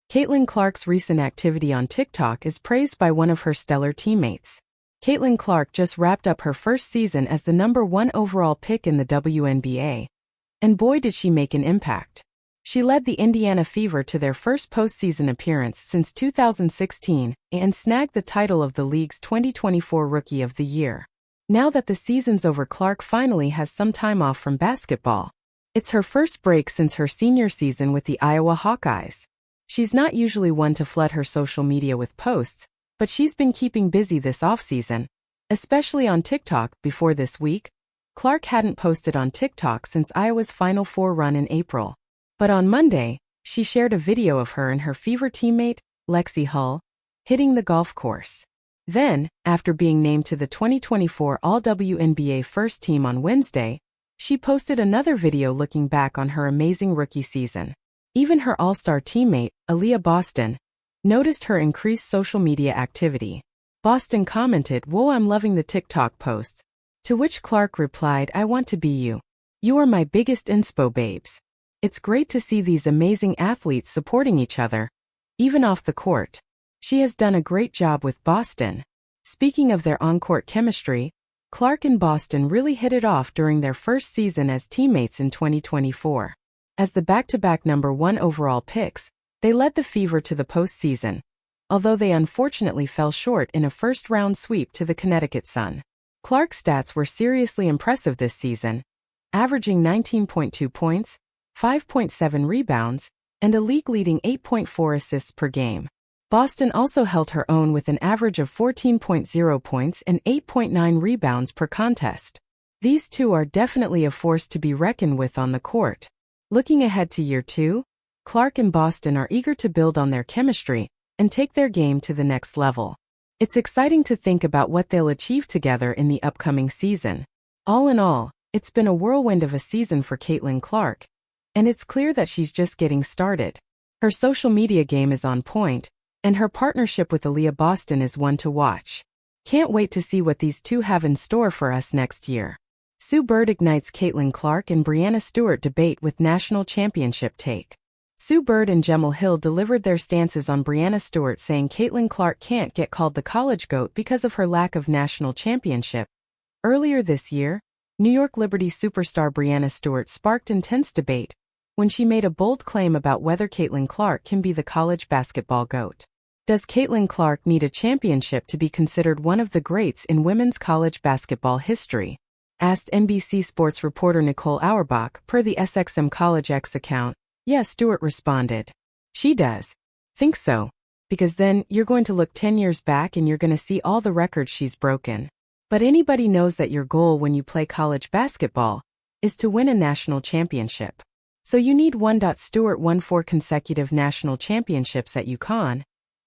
Caitlin Clark's recent activity on TikTok is praised by one of her stellar teammates. Caitlin Clark just wrapped up her first season as the #1 overall pick in the WNBA. And boy did she make an impact. She led the Indiana Fever to their first postseason appearance since 2016 and snagged the title of the league's 2024 Rookie of the Year. Now that the season's over, Clark finally has some time off from basketball. It's her first break since her senior season with the Iowa Hawkeyes. She's not usually one to flood her social media with posts, but she's been keeping busy this offseason, especially on TikTok. Before this week, Clark hadn't posted on TikTok since Iowa's Final Four run in April. But on Monday, she shared a video of her and her Fever teammate, Lexi Hull, hitting the golf course. Then, after being named to the 2024 All-WNBA First Team on Wednesday, she posted another video looking back on her amazing rookie season. Even her all-star teammate, Aaliyah Boston, noticed her increased social media activity. Boston commented, "Whoa, I'm loving the TikTok posts." To which Clark replied, "I want to be you. You are my biggest inspo, babes." It's great to see these amazing athletes supporting each other, even off the court. She has done a great job with Boston. Speaking of their on-court chemistry, Clark and Boston really hit it off during their first season as teammates in 2024. As the back-to-back #1 overall picks, they led the Fever to the postseason, although they unfortunately fell short in a first-round sweep to the Connecticut Sun. Clark's stats were seriously impressive this season, averaging 19.2 points, 5.7 rebounds, and a league-leading 8.4 assists per game. Boston also held her own with an average of 14.0 points and 8.9 rebounds per contest. These two are definitely a force to be reckoned with on the court. Looking ahead to year 2, Clark and Boston are eager to build on their chemistry and take their game to the next level. It's exciting to think about what they'll achieve together in the upcoming season. All in all, it's been a whirlwind of a season for Caitlin Clark, and it's clear that she's just getting started. Her social media game is on point, and her partnership with Aaliyah Boston is one to watch. Can't wait to see what these two have in store for us next year. Sue Bird ignites Caitlin Clark and Breanna Stewart debate with national championship take. Sue Bird and Jemele Hill delivered their stances on Breanna Stewart, saying Caitlin Clark can't get called the college GOAT because of her lack of national championship. Earlier this year, New York Liberty superstar Breanna Stewart sparked intense debate when she made a bold claim about whether Caitlin Clark can be the college basketball GOAT. Does Caitlin Clark need a championship to be considered one of the greats in women's college basketball history? Asked NBC Sports reporter Nicole Auerbach per the SXM College X account. Yes, Stewart responded. She does. Think so. Because then you're going to look 10 years back and you're going to see all the records she's broken. But anybody knows that your goal when you play college basketball is to win a national championship. So you need one. Stewart won 4 consecutive national championships at UConn,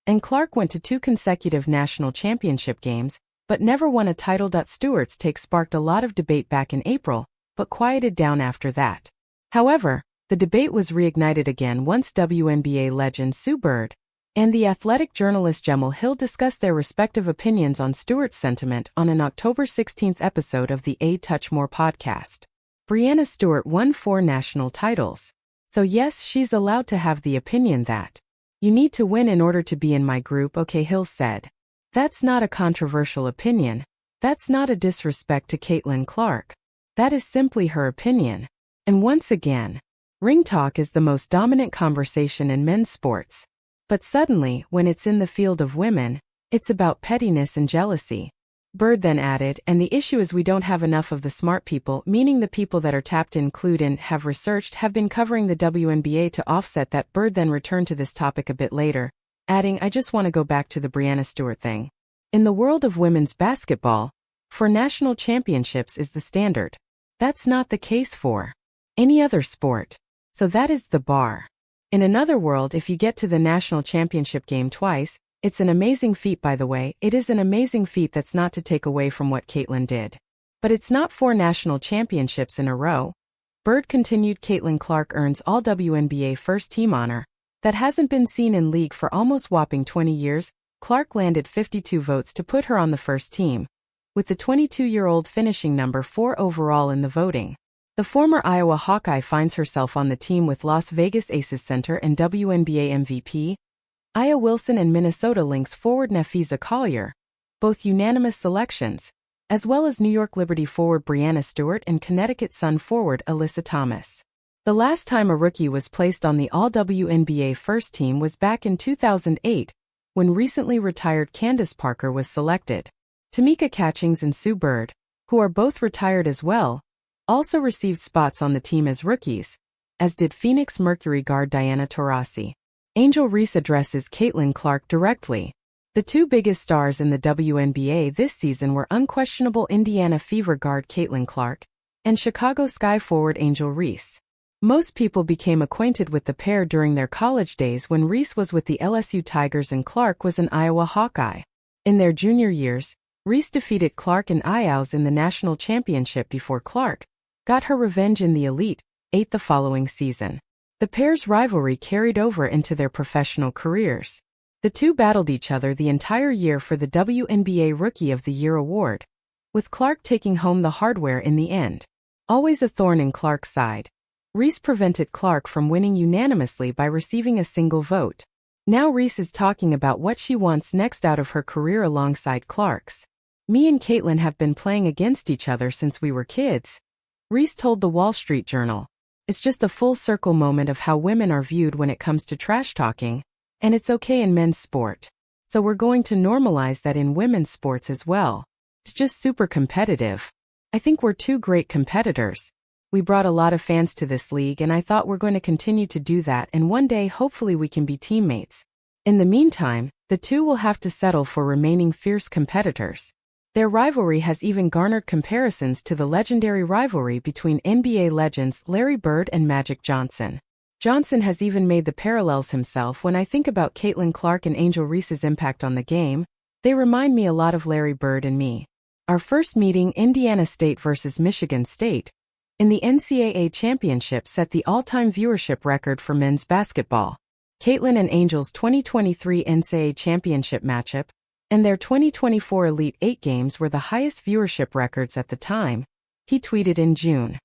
and Clark went to 2 consecutive national championship games, but never won a title. Stewart's take sparked a lot of debate back in April, but quieted down after that. However, the debate was reignited again once WNBA legend Sue Bird and the athletic journalist Jemele Hill discussed their respective opinions on Stewart's sentiment on an October 16 episode of the A Touch More podcast. Breanna Stewart won 4 national titles. So yes, she's allowed to have the opinion that you need to win in order to be in my group, okay, Hill said. That's not a controversial opinion. That's not a disrespect to Caitlin Clark. That is simply her opinion. And once again, ring talk is the most dominant conversation in men's sports. But suddenly, when it's in the field of women, it's about pettiness and jealousy. Bird then added, and the issue is we don't have enough of the smart people, meaning the people that are tapped in, clued in, have researched, have been covering the WNBA to offset that. Bird then returned to this topic a bit later, adding, I just want to go back to the Breanna Stewart thing. In the world of women's basketball, for national championships is the standard. That's not the case for any other sport. So that is the bar. In another world, if you get to the national championship game twice, it's an amazing feat. By the way, it is an amazing feat. That's not to take away from what Caitlin did. But it's not 4 national championships in a row. Bird continued. Caitlin Clark earns all WNBA first team honor. That hasn't been seen in league for almost whopping 20 years. Clark landed 52 votes to put her on the first team, with the 22-year-old finishing number 4 overall in the voting. The former Iowa Hawkeye finds herself on the team with Las Vegas Aces center and WNBA MVP, Aya Wilson and Minnesota Lynx forward Nafisa Collier, both unanimous selections, as well as New York Liberty forward Breanna Stewart and Connecticut Sun forward Alyssa Thomas. The last time a rookie was placed on the All-WNBA first team was back in 2008, when recently retired Candace Parker was selected. Tamika Catchings and Sue Bird, who are both retired as well, also received spots on the team as rookies, as did Phoenix Mercury guard Diana Taurasi. Angel Reese addresses Caitlin Clark directly. The two biggest stars in the WNBA this season were unquestionable Indiana Fever guard Caitlin Clark and Chicago Sky forward Angel Reese. Most people became acquainted with the pair during their college days when Reese was with the LSU Tigers and Clark was an Iowa Hawkeye. In their junior years, Reese defeated Clark and Iows in the national championship before Clark got her revenge in the Elite Eight the following season. The pair's rivalry carried over into their professional careers. The two battled each other the entire year for the WNBA Rookie of the Year award, with Clark taking home the hardware in the end. Always a thorn in Clark's side, Reese prevented Clark from winning unanimously by receiving a single vote. Now Reese is talking about what she wants next out of her career alongside Clark's. "Me and Caitlin have been playing against each other since we were kids," Reese told the Wall Street Journal. "It's just a full circle moment of how women are viewed when it comes to trash talking, and it's okay in men's sport. So we're going to normalize that in women's sports as well. It's just super competitive. I think we're two great competitors. We brought a lot of fans to this league and I thought we're going to continue to do that and one day hopefully we can be teammates. In the meantime, the two will have to settle for remaining fierce competitors." Their rivalry has even garnered comparisons to the legendary rivalry between NBA legends Larry Bird and Magic Johnson. Johnson has even made the parallels himself. "When I think about Caitlin Clark and Angel Reese's impact on the game, they remind me a lot of Larry Bird and me. Our first meeting, Indiana State versus Michigan State, in the NCAA championship set the all-time viewership record for men's basketball. Caitlin and Angel's 2023 NCAA championship matchup and their 2024 Elite Eight games were the highest viewership records at the time," he tweeted in June.